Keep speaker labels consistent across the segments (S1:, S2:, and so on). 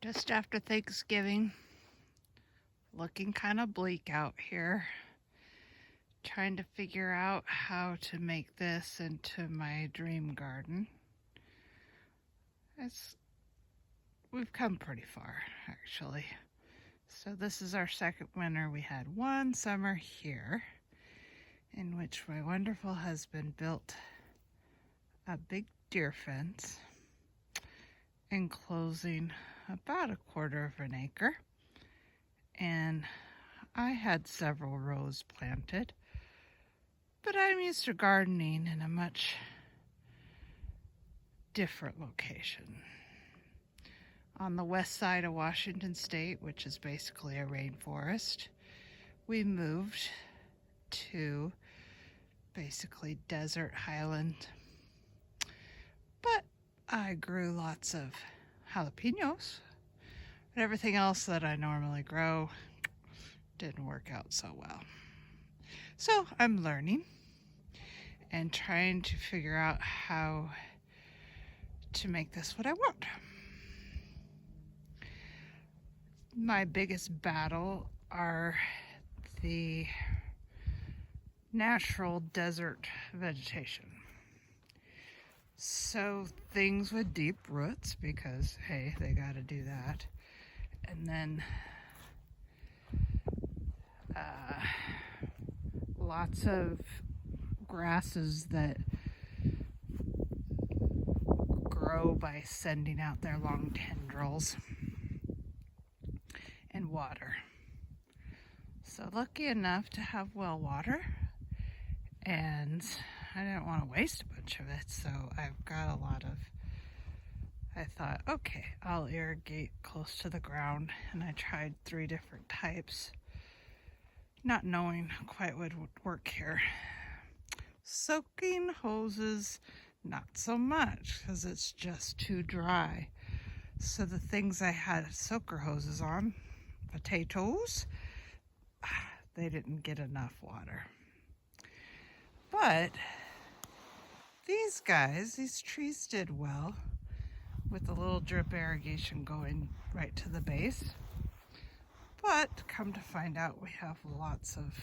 S1: Just after Thanksgiving, looking kind of bleak out here. Trying to figure out how to make this into my dream garden. We've come pretty far, actually. So this is our second winter. We had one summer here in which my wonderful husband built a big deer fence enclosing about a quarter of an acre, and I had several rows planted, but I'm used to gardening in a much different location. On the west side of Washington State, which is basically a rainforest, we moved to basically desert highland, but I grew lots of jalapenos, but everything else that I normally grow didn't work out so well. So I'm learning and trying to figure out how to make this what I want. My biggest battle are the natural desert vegetation. So things with deep roots, because hey, they gotta do that. And then lots of grasses that grow by sending out their long tendrils and water. So lucky enough to have well water, and I didn't want to waste a bunch of it, so I've got a lot of, I thought, okay, I'll irrigate close to the ground, and I tried 3 different types, not knowing quite what would work here. Soaking hoses, not so much, because it's just too dry. So the things I had soaker hoses on, potatoes, they didn't get enough water. But these guys, these trees did well with a little drip irrigation going right to the base. But come to find out, we have lots of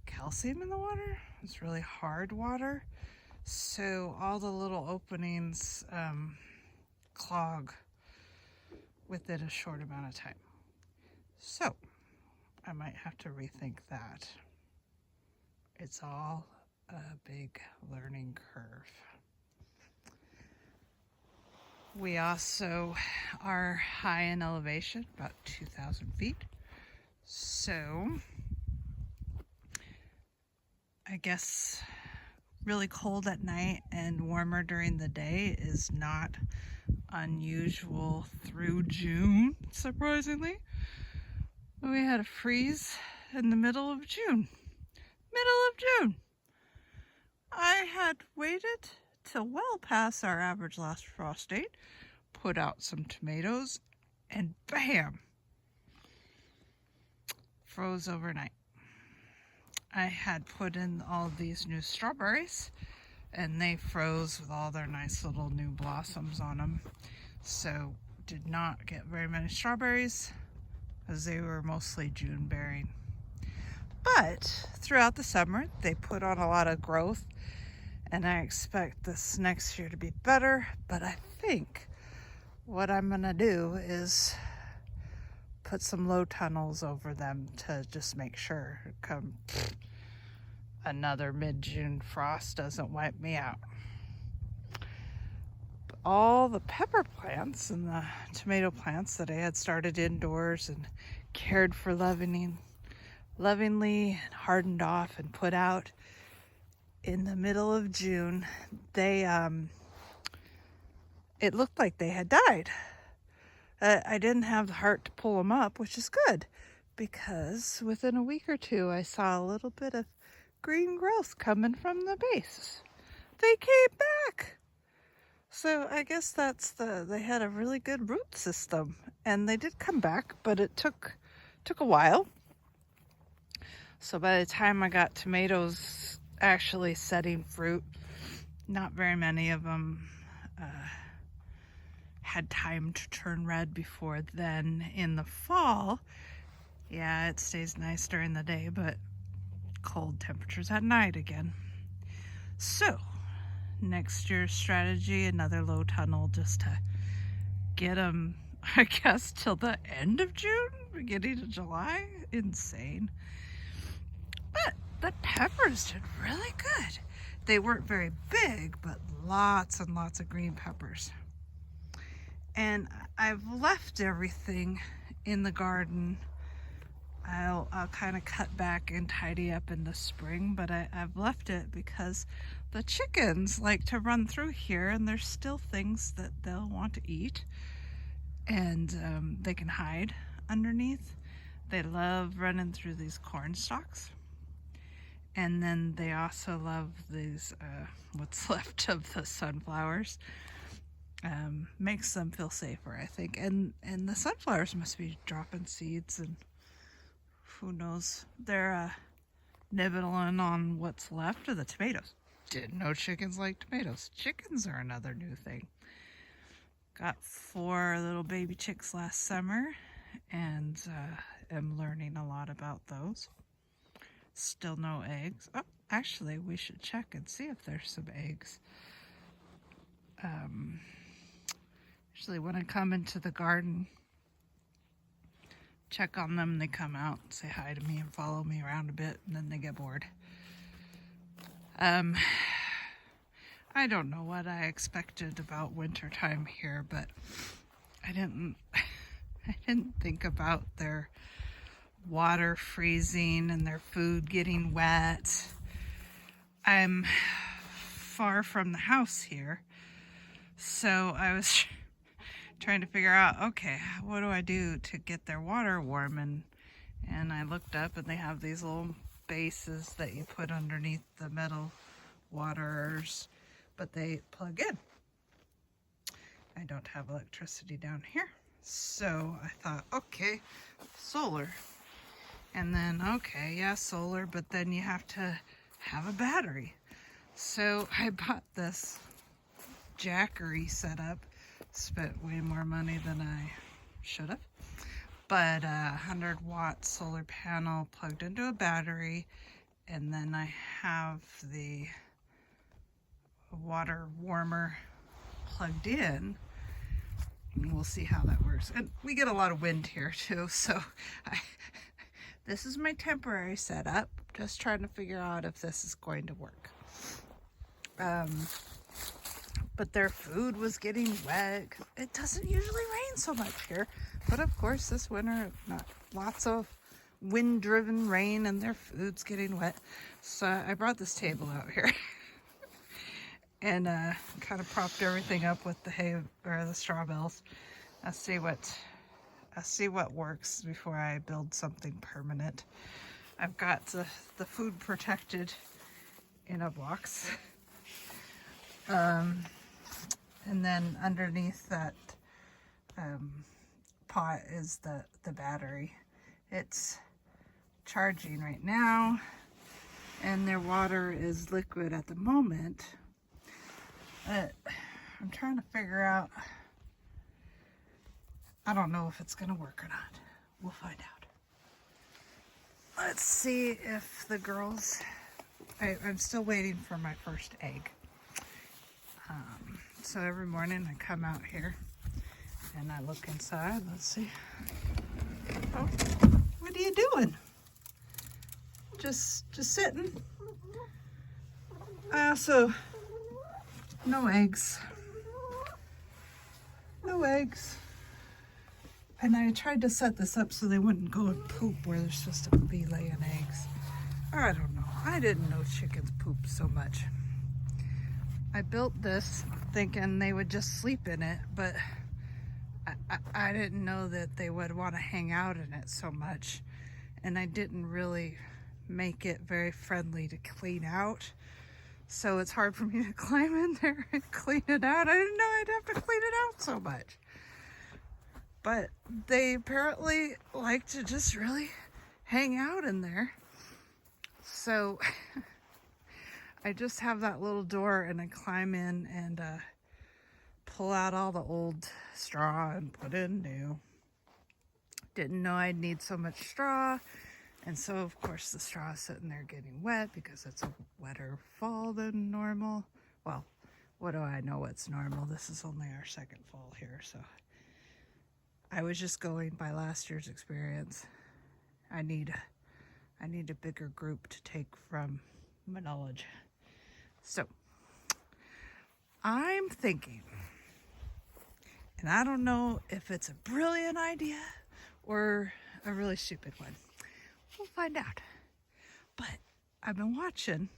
S1: calcium in the water. It's really hard water. So all the little openings clog within a short amount of time. So I might have to rethink that. It's all a big learning curve. We also are high in elevation, about 2,000 feet. So I guess really cold at night and warmer during the day is not unusual through June, surprisingly. We had a freeze in the middle of June. I had waited till well past our average last frost date, put out some tomatoes, and bam! Froze overnight. I had put in all these new strawberries, and they froze with all their nice little new blossoms on them. So did not get very many strawberries, as they were mostly June bearing. But throughout the summer, they put on a lot of growth, and I expect this next year to be better. But I think what I'm gonna do is put some low tunnels over them to just make sure come another mid-June frost doesn't wipe me out. All the pepper plants and the tomato plants that I had started indoors and cared for lovingly and hardened off and put out in the middle of June, it looked like they had died. I didn't have the heart to pull them up, which is good, because within a week or two I saw a little bit of green growth coming from the base. They came back. So I guess they had a really good root system, and they did come back, but it took a while. So by the time I got tomatoes actually setting fruit, not very many of them had time to turn red before then. In the fall, yeah, it stays nice during the day, but cold temperatures at night again. So next year's strategy, another low tunnel just to get them, I guess, till the end of June, beginning of July. Insane. But the peppers did really good. They weren't very big, but lots and lots of green peppers. And I've left everything in the garden. I'll kind of cut back and tidy up in the spring, but I've left it because the chickens like to run through here, and there's still things that they'll want to eat, and they can hide underneath. They love running through these corn stalks. And then they also love these, what's left of the sunflowers. Makes them feel safer, I think. And the sunflowers must be dropping seeds, and who knows. They're nibbling on what's left of the tomatoes. Didn't know chickens like tomatoes. Chickens are another new thing. Got 4 little baby chicks last summer, and am learning a lot about those. Still no eggs. Oh, actually, we should check and see if there's some eggs. Usually when I come into the garden, check on them, they come out, say hi to me and follow me around a bit, and then they get bored. I don't know what I expected about winter time here, but I didn't think about their water freezing and their food getting wet. I'm far from the house here, so I was trying to figure out, okay, what do I do to get their water warm? And I looked up, and they have these little bases that you put underneath the metal waters, but they plug in. I don't have electricity down here, so I thought, okay, solar. And then, okay, yeah, solar, but then you have to have a battery. So I bought this Jackery setup. Spent way more money than I should have. But a 100-watt solar panel plugged into a battery. And then I have the water warmer plugged in. And we'll see how that works. And we get a lot of wind here too, so this is my temporary setup, just trying to figure out if this is going to work. But their food was getting wet. It doesn't usually rain so much here, but of course this winter, not lots of wind-driven rain, and their food's getting wet. So I brought this table out here and kind of propped everything up with the hay or the straw bales. I'll see what works before I build something permanent. I've got the food protected in a box. And then underneath that pot is the battery. It's charging right now, and their water is liquid at the moment. I'm trying to figure out, I don't know if it's going to work or not. We'll find out. Let's see if the girls, I'm still waiting for my first egg. So every morning I come out here and I look inside. Let's see. Oh, what are you doing? Just sitting. So no eggs. No eggs. And I tried to set this up so they wouldn't go and poop where they're supposed to be laying eggs. Or I don't know. I didn't know chickens poop so much. I built this thinking they would just sleep in it, but I didn't know that they would want to hang out in it so much. And I didn't really make it very friendly to clean out. So it's hard for me to climb in there and clean it out. I didn't know I'd have to clean it out so much. But they apparently like to just really hang out in there. So I just have that little door and I climb in, and pull out all the old straw and put in new. Didn't know I'd need so much straw. And so, of course, the straw is sitting there getting wet because it's a wetter fall than normal. Well, what do I know what's normal? This is only our second fall here, so I was just going by last year's experience. I need a bigger group to take from my knowledge. So, I'm thinking, and I don't know if it's a brilliant idea or a really stupid one. We'll find out. But I've been watching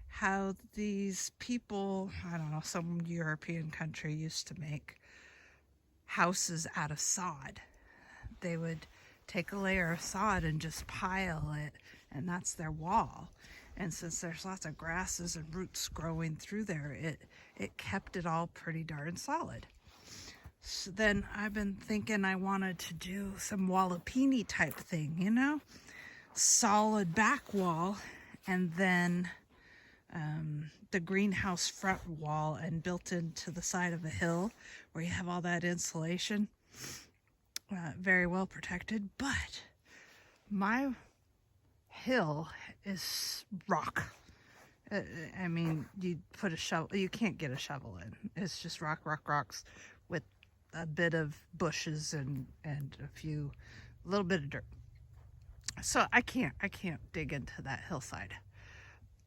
S1: how these people, I don't know, some European country used to make houses out of sod. They would take a layer of sod and just pile it, and that's their wall. And since there's lots of grasses and roots growing through there, it kept it all pretty darn solid. So then I've been thinking I wanted to do some wallapini type thing, you know? Solid back wall, and then the greenhouse front wall, and built into the side of a hill where you have all that insulation. Very well protected, but my hill is rock. I mean, you put a shovel, you can't get a shovel in. It's just rocks with a bit of bushes and a little bit of dirt. So I can't dig into that hillside.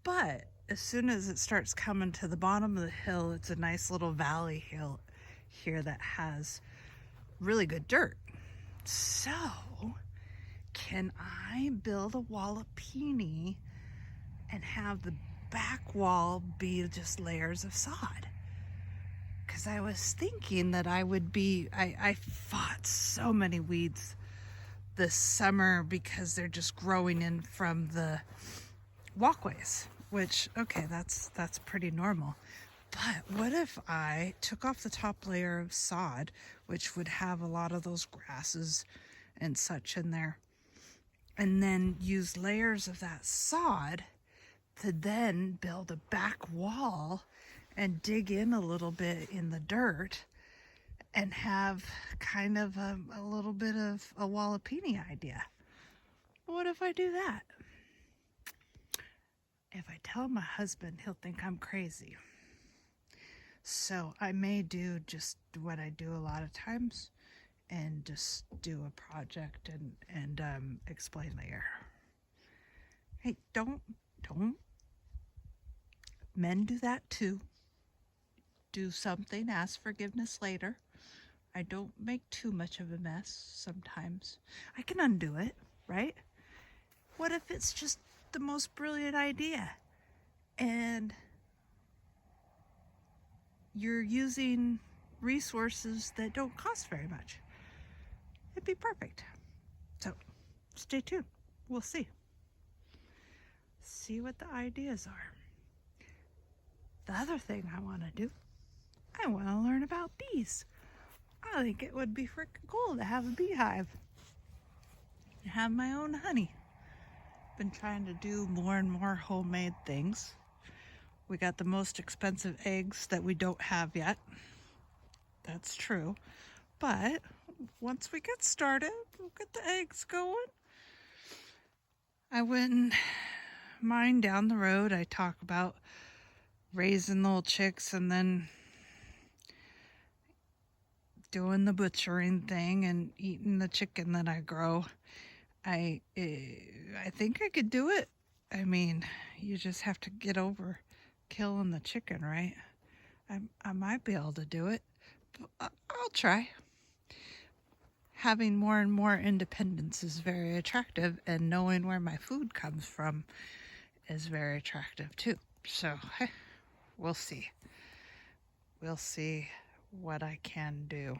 S1: But as soon as it starts coming to the bottom of the hill, it's a nice little valley hill here that has really good dirt. So, can I build a wallapini and have the back wall be just layers of sod? Because I was thinking that I fought so many weeds this summer because they're just growing in from the walkways, which, okay, that's pretty normal. But what if I took off the top layer of sod, which would have a lot of those grasses and such in there, and then use layers of that sod to then build a back wall and dig in a little bit in the dirt and have kind of a little bit of a wallapini idea? What if I do that? If I tell my husband, he'll think I'm crazy. So I may do just what I do a lot of times and just do a project and explain later. Hey, don't. Men do that too. Do something, ask forgiveness later. I don't make too much of a mess sometimes. I can undo it, right? What if it's just the most brilliant idea and you're using resources that don't cost very much? It'd be perfect. So stay tuned. We'll see. See what the ideas are. The other thing I want to do, I want to learn about bees. I think it would be freaking cool to have a beehive and have my own honey. Been trying to do more and more homemade things. We got the most expensive eggs that we don't have yet. That's true. But once we get started, we'll get the eggs going. I went and mine down the road. I talk about raising little chicks and then doing the butchering thing and eating the chicken that I grow. I think I could do it. I mean, you just have to get over killing the chicken, right? I might be able to do it. But I'll try. Having more and more independence is very attractive, and knowing where my food comes from is very attractive too. So, we'll see. We'll see what I can do.